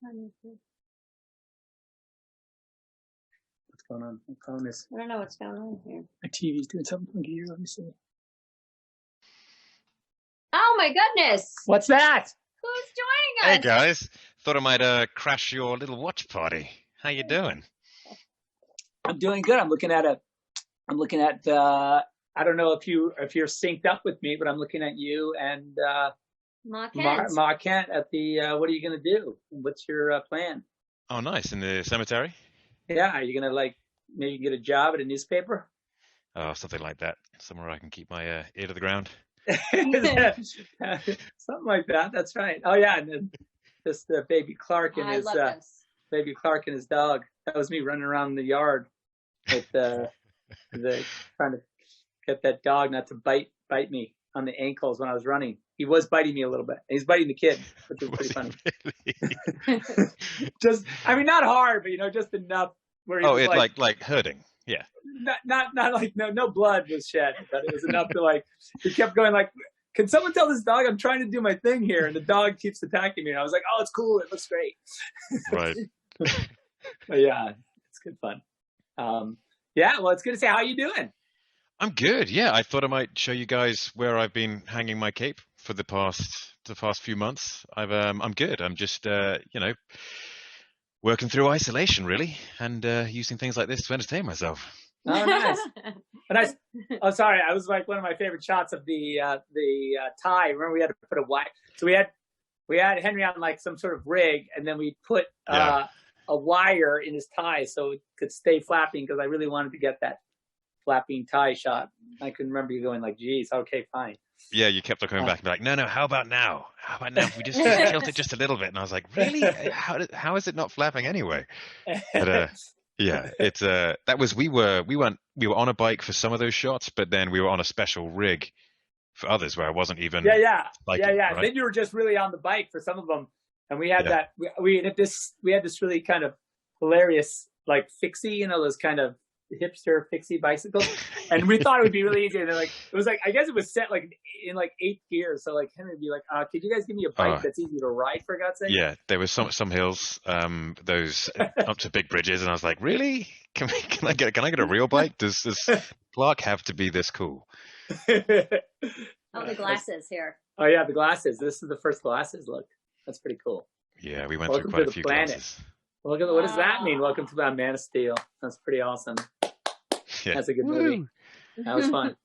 What's going on? My phone is. I don't know what's going on here. My TV's doing something funky here. Let me see. Oh my goodness! What's that? Who's joining us? Hey guys, thought I might crash your little watch party. How you doing? I'm doing good. I'm looking at I don't know if you're synced up with me, but I'm looking at you and Ma Kent at the what are you gonna do? What's your plan? Oh, nice. In the cemetery? Yeah, are you gonna like maybe get a job at a newspaper? Oh, something like that. Somewhere I can keep my ear to the ground. Something like that. That's right. Oh yeah, and then just baby Clark and baby Clark and his dog. That was me running around the yard with trying to get that dog not to bite me on the ankles when I was running. He was biting me a little bit. He's biting the kid, which was pretty funny. Really? Just, I mean, not hard, but just enough where he was like hurting. Yeah. Not like no blood was shed, but it was enough to like. He kept going like, "Can someone tell this dog I'm trying to do my thing here?" And the dog keeps attacking me. And I was like, "Oh, it's cool. It looks great." Right. But yeah, it's good fun. Yeah, well, it's good to say. How you doing? I'm good. Yeah, I thought I might show you guys where I've been hanging my cape for the past few months. I'm good. I'm just working through isolation really, and using things like this to entertain myself. Oh, nice. Nice. Oh, sorry. I was like one of my favorite shots of the tie. Remember, we had to put a wire. So we had Henry on like some sort of rig, and then we put a wire in his tie so it could stay flapping because I really wanted to get that flapping tie shot. I couldn't remember you going like, "Geez, okay, fine." Yeah, you kept on coming back and be like, no, how about now? How about now if we just tilt it just a little bit? And I was like, really? How is it not flapping anyway? But yeah, it's we were on a bike for some of those shots, but then we were on a special rig for others where I wasn't even Right? Then you were just really on the bike for some of them, and we had that we had this really kind of hilarious like fixie, those kind of hipster fixie bicycles, and we thought it would be really easy. And then it was like I guess it was set like in like 8th gear, so like Henry would be like, "Could you guys give me a bike that's easy to ride for God's sake?" Yeah, there was some hills, those up to big bridges, and I was like, "Really? Can I get a real bike? Does Clark have to be this cool?" Oh, the glasses here. Oh yeah, the glasses. This is the first glasses look. That's pretty cool. Yeah, we went through quite a few glasses. Well, look at what does that mean? Welcome to the Man of Steel. That's pretty awesome. Yeah. That's a good movie. That was fun.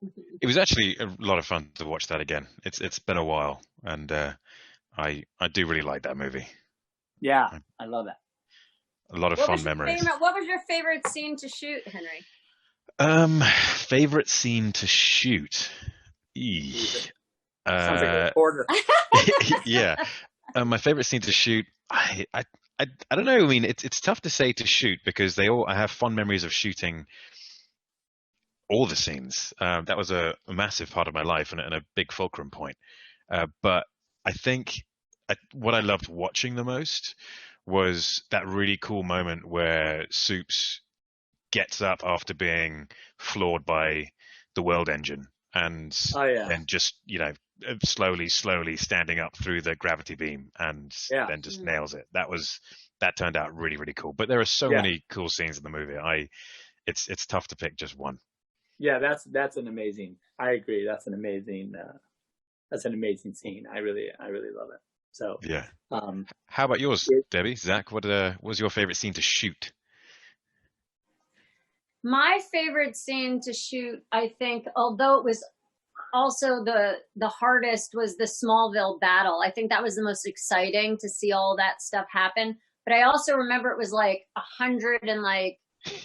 It was actually a lot of fun to watch that again. It's been a while, and I do really like that movie. Yeah, I love that. A lot of fun memories. What was your favorite scene to shoot, Henry? Favorite scene to shoot. Sounds like a reporter. Yeah, my favorite scene to shoot. I don't know. I mean, it's tough to say to shoot because I have fond memories of shooting all the scenes. That was a massive part of my life and a big fulcrum point. But I think what I loved watching the most was that really cool moment where Soups gets up after being floored by the world engine and just, slowly standing up through the gravity beam and then just nails it. That turned out really, really cool. But there are so many cool scenes in the movie. It's tough to pick just one. Yeah, that's an amazing. I agree. That's an amazing scene. I really love it. So yeah. How about yours, Debbie? Zach, what was your favorite scene to shoot? My favorite scene to shoot, I think, although it was also the hardest, was the Smallville battle. I think that was the most exciting to see all that stuff happen. But I also remember it was like 100 and like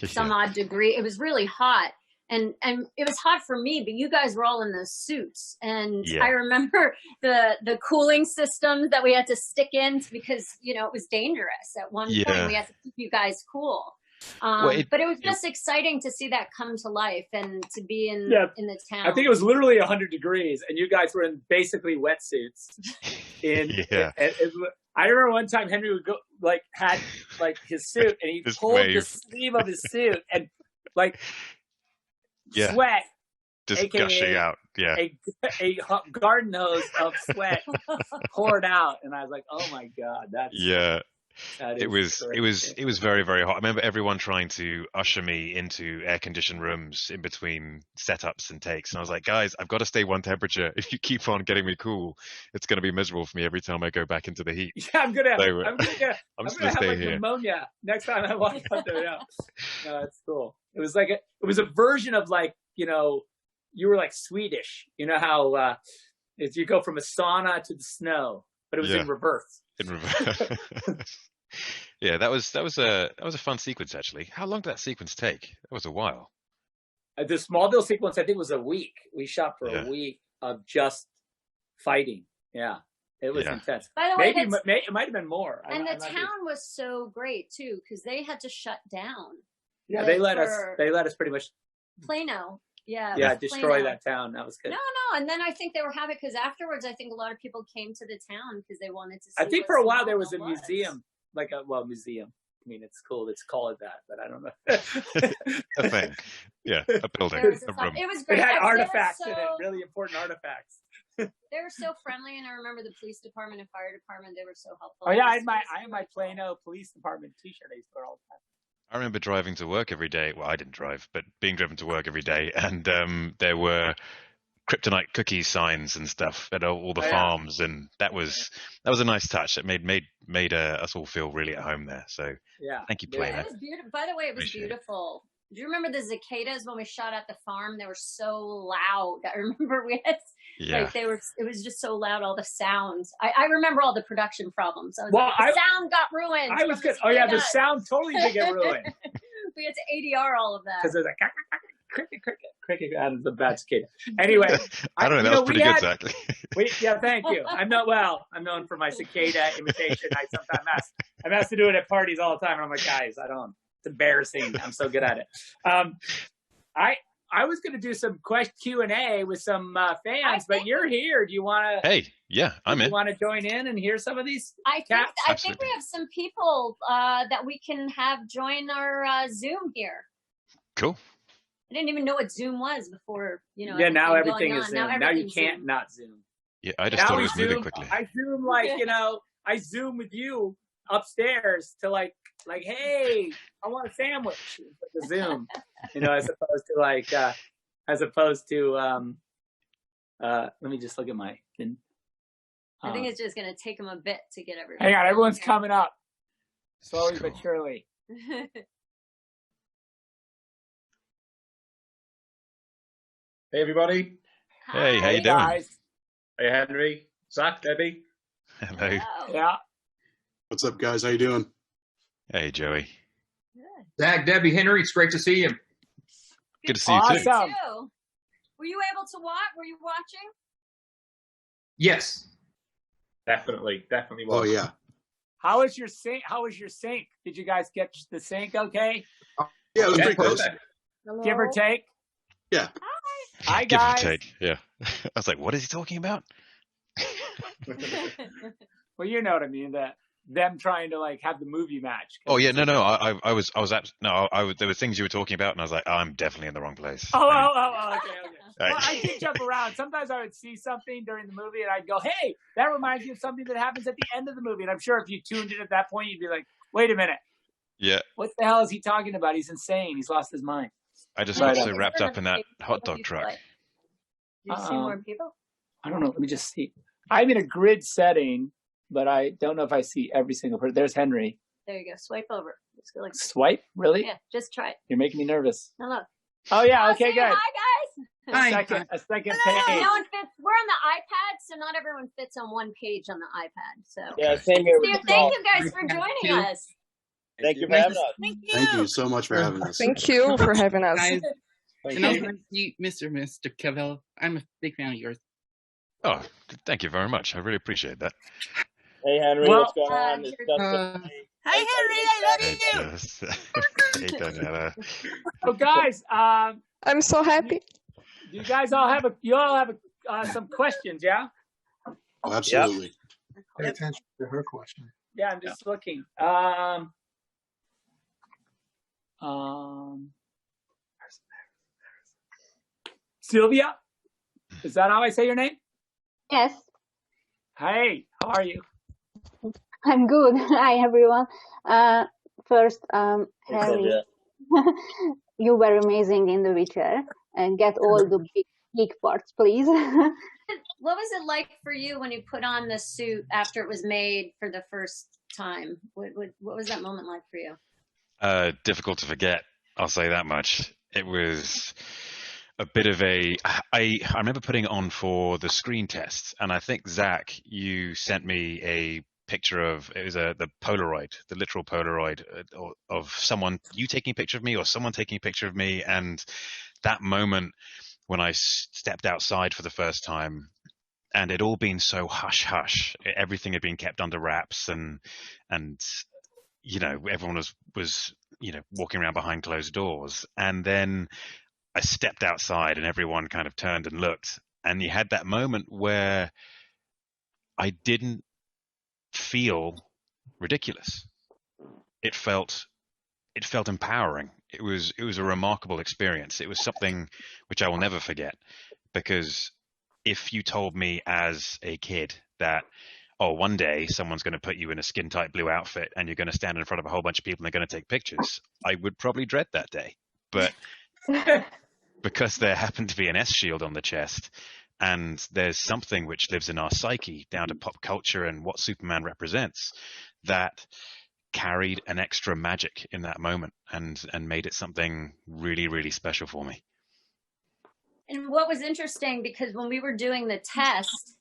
some odd degree. It was really hot. And it was hot for me, but you guys were all in those suits. And I remember the cooling systems that we had to stick in because, it was dangerous at one point. We had to keep you guys cool. But it was just exciting to see that come to life and to be in the town. I think it was literally 100 degrees and you guys were in basically wetsuits. I remember one time Henry would go had his suit and he pulled the sleeve of his suit and sweat just gushing out. Yeah. A garden hose of sweat poured out. And I was like, oh my God, that's It was very, very hot. I remember everyone trying to usher me into air-conditioned rooms in between setups and takes, and I was like, guys, I've got to stay one temperature. If you keep on getting me cool, it's going to be miserable for me every time I go back into the heat. Yeah, I'm gonna just gonna have stay like here. pneumonia next time I walk out there. Yeah. No, it's cool. It was like it was a version of like, you know, you were like Swedish. You know how if you go from a sauna to the snow, but it was in reverse. In reverse. Yeah, that was a fun sequence actually. How long did that sequence take? That was a while. The Smallville sequence, I think, was a week. We shot for a week of just fighting. Yeah, it was intense. By the way, it might have been more. And the town was so great too, because they had to shut down. Yeah, they let us pretty much. Plano. Yeah. Yeah, destroy that town. That was good. No. And then I think they were happy because afterwards, I think a lot of people came to the town because they wanted to see. I think for a while there was a museum, like museum. I mean, it's cool. Let's call it that, but I don't know. A thing. Yeah, a building, a room. It was great. It had artifacts in it, really important artifacts. They were so friendly, and I remember the police department and fire department. They were so helpful. Oh yeah, I had my Plano Police Department T-shirt I used to wear all the time. I remember driving to work every day. Well, I didn't drive, but being driven to work every day, and there were kryptonite cookie signs and stuff at all the farms, and that was a nice touch. It made us all feel really at home there. So thank you, Plano. It was beautiful. By the way, it was beautiful. Do you remember the cicadas when we shot at the farm? They were so loud. I remember we had it was just so loud, all the sounds. I remember all the production problems. The sound got ruined. I was good. Oh yeah, the sound totally did get ruined. We had to ADR all of that. Because there's like cricket out of the bad cicada. Anyway, I don't know. That was pretty good, Zach. Thank you. I'm known for my cicada imitation. I sometimes I'm asked to do it at parties all the time, and I'm like, guys, I don't. It's embarrassing. I'm so good at it. I was going to do some Q&A with some fans, but you're here. Do you want to? Hey, yeah, I'm in. You want to join in and hear some of these? I think we have some people that we can have join our Zoom here. Cool. I didn't even know what Zoom was before, you know. Yeah, now everything is Zoom. Now you can't not Zoom. Yeah, I just thought it was moving quickly. I Zoom I Zoom with you upstairs to like, hey, I want a sandwich. Like a Zoom, as opposed to let me just look at my. I think it's just gonna take them a bit to get everyone. Hang on, everyone's coming up, slowly but surely. Hey everybody. Hey, how you doing? Guys. Hey Henry, Zach, Debbie. Hello. Yeah. What's up, guys? How you doing? Hey, Joey. Good. Zach, Debbie, Henry, it's great to see you. Good to see you too. Awesome. Were you able to watch? Were you watching? Yes. Definitely was. Oh yeah. How was your sync? Did you guys get the sync okay? Yeah, it was pretty close. Hello? Give or take? Yeah. Hi, Give guys. or take. Yeah. I was like, what is he talking about? Well, you know what I mean. Them trying to like have the movie match. Oh yeah, no. There were things you were talking about, and I was like, I'm definitely in the wrong place. Okay. Well, I did jump around. Sometimes I would see something during the movie, and I'd go, "Hey, that reminds me of something that happens at the end of the movie." And I'm sure if you tuned in at that point, you'd be like, "Wait a minute, Yeah. what the hell is he talking about? He's insane. He's lost his mind." I just got so wrapped up in that hot dog truck. You see more people? I don't know. Let me just see. I'm in a grid setting, but I don't know if I see every single person. There's Henry. There you go. Swipe over. Let's go like Swipe? Really? Yeah, just try it. You're making me nervous. No, look. Oh yeah. Okay, good. Hi guys. A second page. No one fits. We're on the iPad, so not everyone fits on one page on the iPad. So yeah, same here. Thank you guys for joining us. Thank you for having us. Thank you so much for having us. Thank you for having us. Guys, and also you, Mr. Cavill. I'm a big fan of yours. Oh, thank you very much. I really appreciate that. Hey Henry, what's going on? Hi Henry, I love you. Hey, Daniela. So guys, I'm so happy. you guys all have some questions, yeah? Oh, absolutely. Pay attention to her question. Yeah, I'm just looking. Sylvia, is that how I say your name? Yes. Hey, how are you? I'm good. Hi, everyone. First, Harry, you were amazing in The Witcher. And get all the big parts, please. What was it like for you when you put on the suit after it was made for the first time? What was that moment like for you? Difficult to forget. I'll say that much. It was a bit of I remember putting it on for the screen test, and I think Zach, you sent me a picture of, it was the Polaroid, the literal Polaroid of someone, you taking a picture of me or someone taking a picture of me, and that moment when I stepped outside for the first time, and it all been so hush hush, everything had been kept under wraps, and you know, everyone was you know, walking around behind closed doors, and then I stepped outside and everyone kind of turned and looked, and you had that moment where I didn't feel ridiculous. It felt empowering. It was a remarkable experience. It was something which I will never forget, because if you told me as a kid that, oh, one day someone's going to put you in a skin tight blue outfit and you're going to stand in front of a whole bunch of people and they're going to take pictures, I would probably dread that day. But because there happened to be an S shield on the chest, and there's something which lives in our psyche down to pop culture and what Superman represents, that carried an extra magic in that moment and made it something really, really special for me. And what was interesting, because when we were doing the test,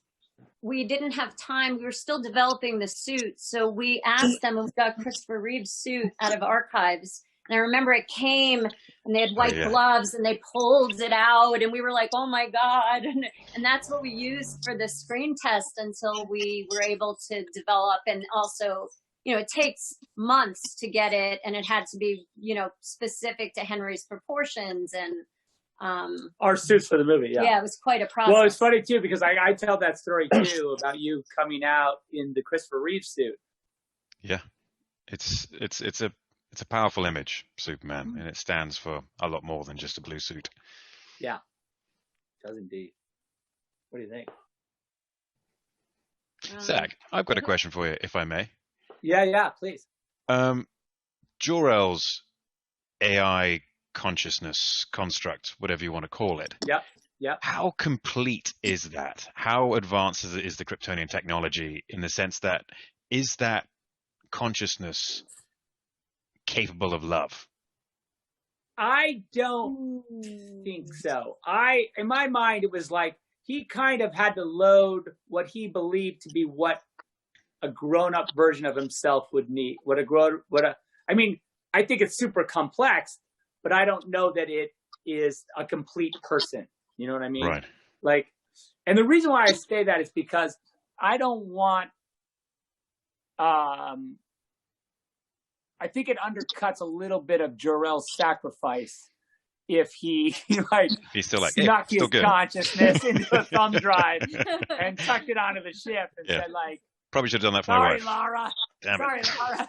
we didn't have time. We were still developing the suit. So we asked them, and we got Christopher Reeve's suit out of archives. And I remember it came and they had white gloves and they pulled it out and we were like, oh my God. And that's what we used for the screen test until we were able to develop. And also, you know, it takes months to get it, and it had to be, you know, specific to Henry's proportions and our suits for the movie. Yeah, it was quite a process. Well, it's funny too, because I tell that story too about you coming out in the Christopher Reeve suit. Yeah, it's a powerful image, Superman, and it stands for a lot more than just a blue suit. Yeah, it does indeed. What do you think? Zach, I've got a question for you, if I may. Yeah, please. Jor-El's AI consciousness construct, whatever you want to call it. Yep. How complete is that? How advanced is the Kryptonian technology, in the sense that, is that consciousness capable of love? I don't think so. In my mind, it was like he kind of had to load what he believed to be what a grown-up version of himself would need. I mean, I think it's super complex, but I don't know that it is a complete person. You know what I mean? Right. Like, and the reason why I say that is because I don't want, I think it undercuts a little bit of Jor-El's sacrifice if he he's still like, snuck his good consciousness into a thumb drive and tucked it onto the ship and said like, probably should have done that for my wife. Laura. Sorry, Laura.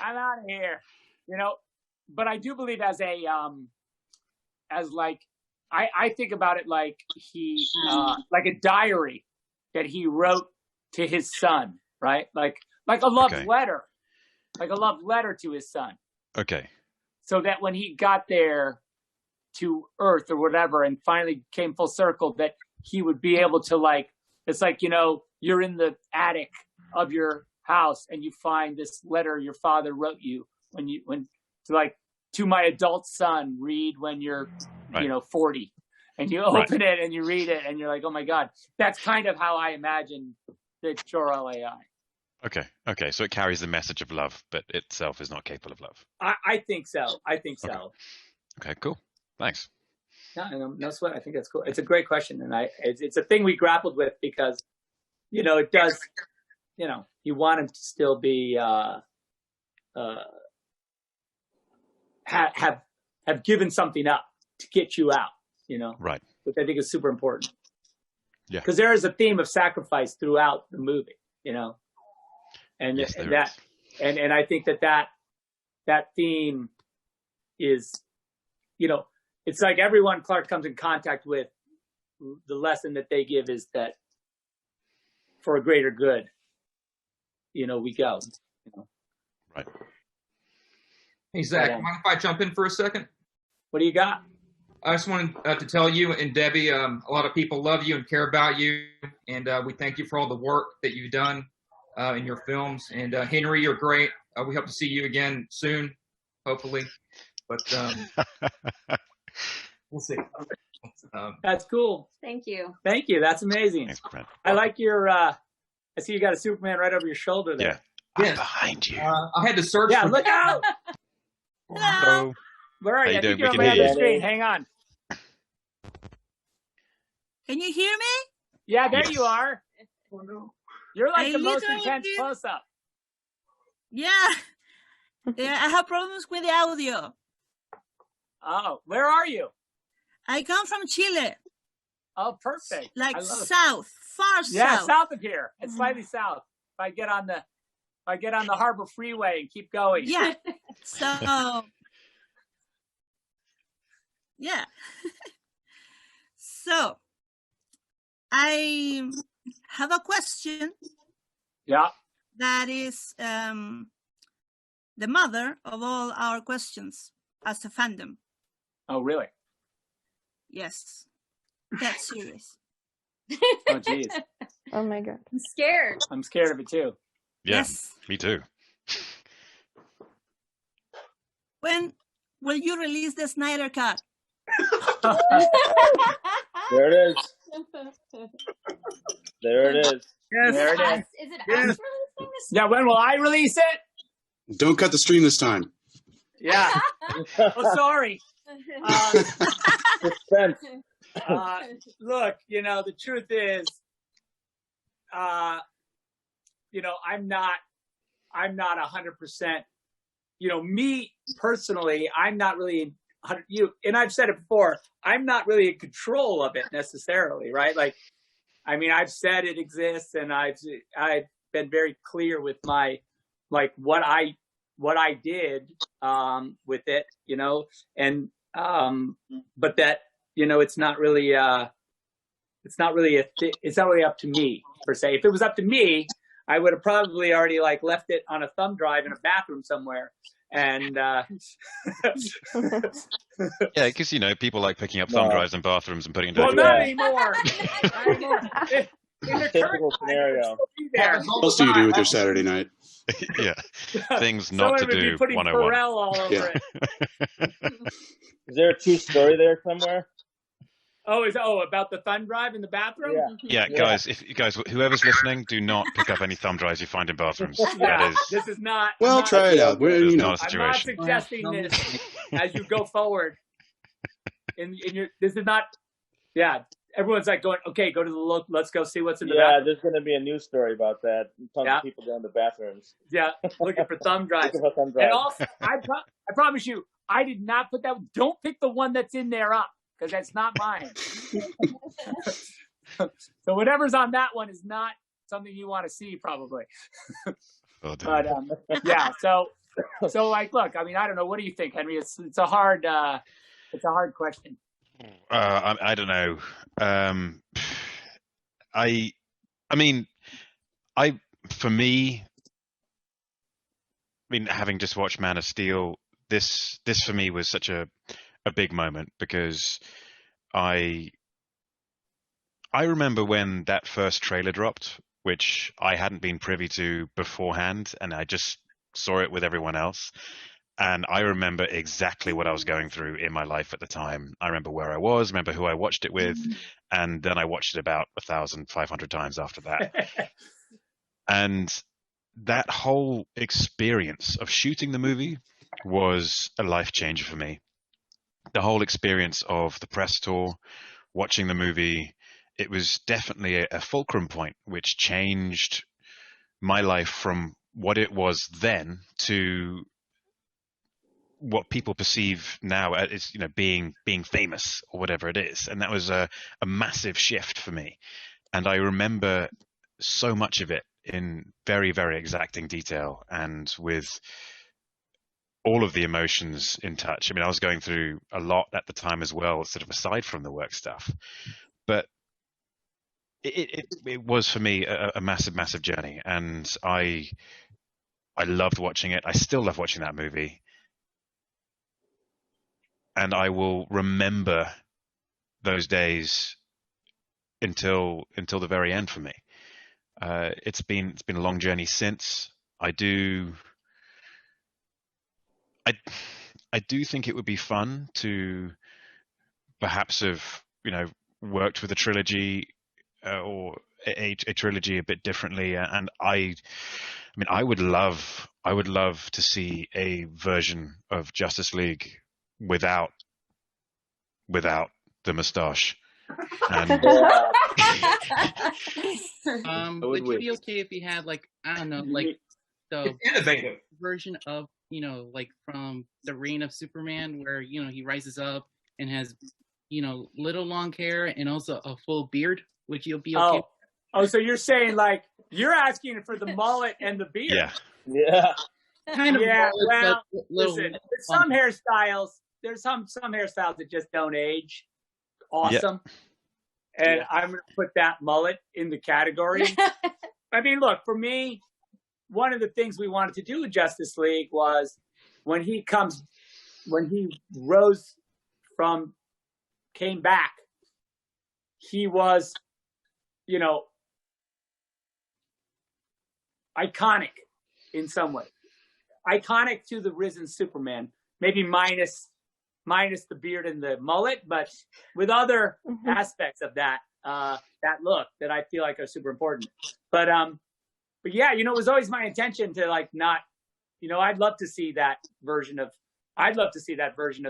I'm out of here. You know, but I do believe I think about it like like a diary that he wrote to his son, right? Like a love letter, like a love letter to his son. Okay. So that when he got there to Earth or whatever, and finally came full circle, that he would be able to it's like, you know, you're in the attic of your house and you find this letter your father wrote you to my adult son, read when you're, 40, and you open it and you read it and you're like, oh my God. That's kind of how I imagine the Jor-El AI. Okay. So it carries the message of love, but itself is not capable of love. I think so. So. Okay, cool. Thanks. No sweat. I think that's cool. It's a great question, and it's a thing we grappled with because, you know, it does. You know, you want him to still be have given something up to get you out. You know, right? Which I think is super important. Yeah, because there is a theme of sacrifice throughout the movie. You know, and yes, and I think that theme is, you know. It's like everyone Clark comes in contact with, the lesson that they give is that for a greater good, we go. Right. Hey, Zach, mind if I jump in for a second? What do you got? I just wanted to tell you and Debbie, a lot of people love you and care about you, and we thank you for all the work that you've done in your films. And Henry, you're great. We hope to see you again soon, hopefully. But we'll see. That's cool. Thank you. Thank you. That's amazing. Thanks, Brent. I like your. I see you got a Superman right over your shoulder there. Yeah. I'm behind you. I had to search. Yeah, for look out. Hello. Where are you? How you I doing? think you're We on my can hear other you. screen. Hang on. Can you hear me? Yeah, there Yes. you are. You're like I the most literally intense did- close-up. Yeah. Yeah, I have problems with the audio. Oh, where are you? I come from Chile, Oh, perfect. like I love it. south, far Yeah, south. south of here. It's slightly south. If I get on the Harbor Freeway and keep going. Yeah. So, yeah. So, I have a question Yeah. that is the mother of all our questions as a fandom. Oh, really? Yes. That serious. Oh, geez. Oh my god. I'm scared. I'm scared of it too. Yeah, Yes. me too. When will you release the Snyder Cut? There it is. There it is. Yes. There it is. Is it Yes. us releasing this? Yeah, when will I release it? Don't cut the stream this time. Yeah. Oh, sorry. Suspense. Look, the truth is, I'm not 100%, me personally, I'm not really, and I've said it before, I'm not really in control of it necessarily, right? Like, I mean, I've said it exists and I've been very clear with my, like what I did, with it, and, but that, it's not really up to me per se. If it was up to me, I would have probably already like left it on a thumb drive in a bathroom somewhere. And Yeah, because people like picking up thumb drives in bathrooms and putting it well, down. not anymore. Not anymore. In the current Typical time, scenario. it would still be there. What else do you do with your Saturday night? Yeah, things not Someone to would be do. putting 101. Pharrell all over Yeah. it. Is there a true story there somewhere? About the thumb drive in the bathroom? Yeah. Yeah, guys, whoever's listening, do not pick up any thumb drives you find in bathrooms. Yeah, That is this is not. Well, I'm not- try it out. that is not a I'm not situation. suggesting this as you go forward. This is not. Yeah, everyone's like going. Okay, go to the look. Let's go see what's in the Yeah, bathroom. there's going to be a news story about that. Tons Yeah. of people going to bathrooms. Yeah, looking for thumb drives. Looking for thumb And drives. also, I promise you, I did not put that. Don't pick the one that's in there up because that's not mine. So whatever's on that one is not something you want to see, probably. Oh, dear. But yeah, so like, look, I mean, I don't know. What do you think, Henry? It's a hard question. I don't know. For me, having just watched Man of Steel, this for me was such a big moment because I remember when that first trailer dropped, which I hadn't been privy to beforehand, and I just saw it with everyone else. And I remember exactly what I was going through in my life at the time. I remember where I was, remember who I watched it with, and then I watched it about 1,500 times after that. And that whole experience of shooting the movie was a life changer for me. The whole experience of the press tour, watching the movie, it was definitely a fulcrum point, which changed my life from what it was then to what people perceive now as being famous or whatever it is. And that was a massive shift for me. And I remember so much of it in very, very exacting detail and with all of the emotions in touch. I was going through a lot at the time as well, sort of aside from the work stuff. But it was for me a massive journey, and I loved watching it. I still love watching that movie, and I will remember those days until the very end for me. It's been a long journey since. I do think it would be fun to perhaps have, worked with a trilogy or a trilogy a bit differently. And I would love to see a version of Justice League without the mustache. And would you be okay if you had the innovative version of from the Reign of Superman, where he rises up and has little long hair and also a full beard? Would you be okay? Oh, so you're saying you're asking for the mullet and the beard? Yeah. Kind of. Yeah. Mullet, Well, little, listen, there's some hairstyles. There's some hairstyles that just don't age. Awesome. Yeah. And I'm going to put that mullet in the category. I mean, look, for me, one of the things we wanted to do with Justice League was when he came back, he was, iconic in some way. Iconic to the risen Superman, maybe minus the beard and the mullet, but with other aspects of that look that I feel like are super important. But yeah, it was always my intention to I'd love to see that version of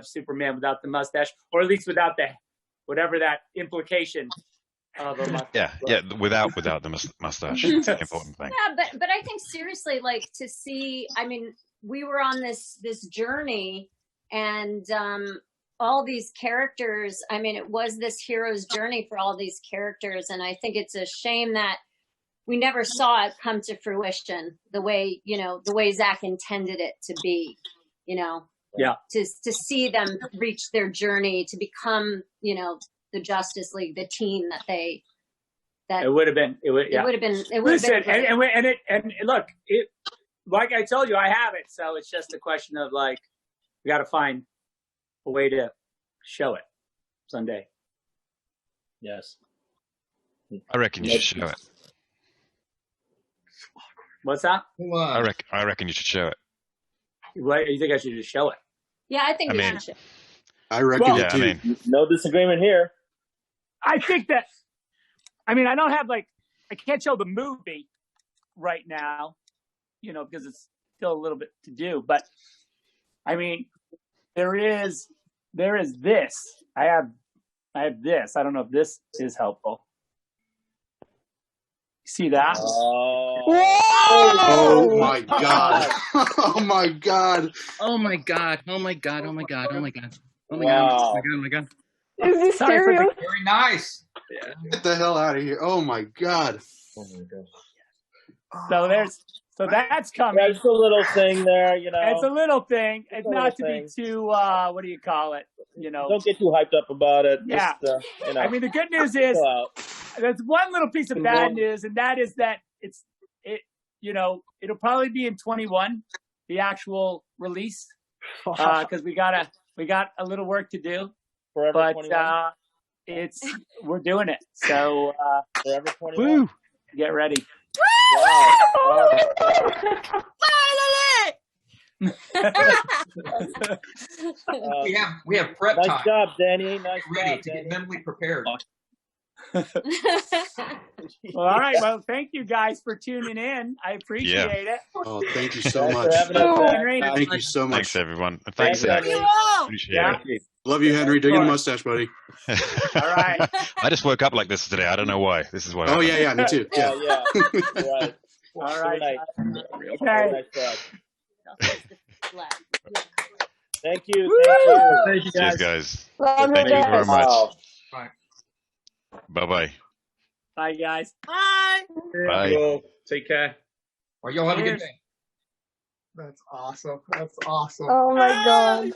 Superman without the mustache, or at least without whatever that implication of a mustache. Yeah, without the mustache. It's an important thing. Yeah, but I think seriously, to see, we were on this journey, and all these characters, it was this hero's journey for all these characters, and I think it's a shame that we never saw it come to fruition the way Zack intended it to be, Yeah. To see them reach their journey to become, the Justice League, the team it would have been. Listen, and look, like I told you, I have it, so it's just a question of we got to find a way to show it someday. Yes. I reckon you should show it. What's that? I reckon you should show it. What, you think I should just show it? Yeah, I think we should show it. I reckon it too. No disagreement here. I think that, I don't have I can't show the movie right now, because it's still a little bit to do. But there is this. I have this. I don't know if this is helpful. See that? Oh my God. Oh my God. Oh my God. Oh my God. Oh my God. Oh my God. Oh my Wow. God. Oh my God. Is this serious? Very nice. Get the hell out of here. Oh my God. Oh my So God. that's coming. That's a little thing there, It's a little thing. It's not to thing. be too, what do you call it? Don't get too hyped up about it. Yeah. Just, the good news is there's one little piece of bad news, and that is that it'll probably be in 21, the actual release, because we got a little work to do. Forever but 21. We're doing it. So Forever 21. Woo! Get ready. Wow. We have prep Nice time. job, Danny. Nice Ready job, to Danny. get mentally prepared. Well, all right. Well, thank you guys for tuning in. I appreciate it. Oh, thank you so Thanks much. for having us, Zach. Henry. Thank you so much. Thanks, everyone. Thanks, Thank Zach. you. Appreciate Yeah. it. Love you, Henry. Dig in the mustache, buddy. All right. I just woke up like this today. I don't know why. This is what Oh, happened. yeah, me too. Yeah. Yeah. Right. All right. Nice. Okay. Nice job. Thank you. Woo! Thank you. Thank you, Cheers, guys. guys. Love Thank you very much. Wow. Bye-bye. Bye, guys. Bye. Bye. Take care. Well, y'all have a good Cheers. day. That's awesome. That's awesome. Oh my God.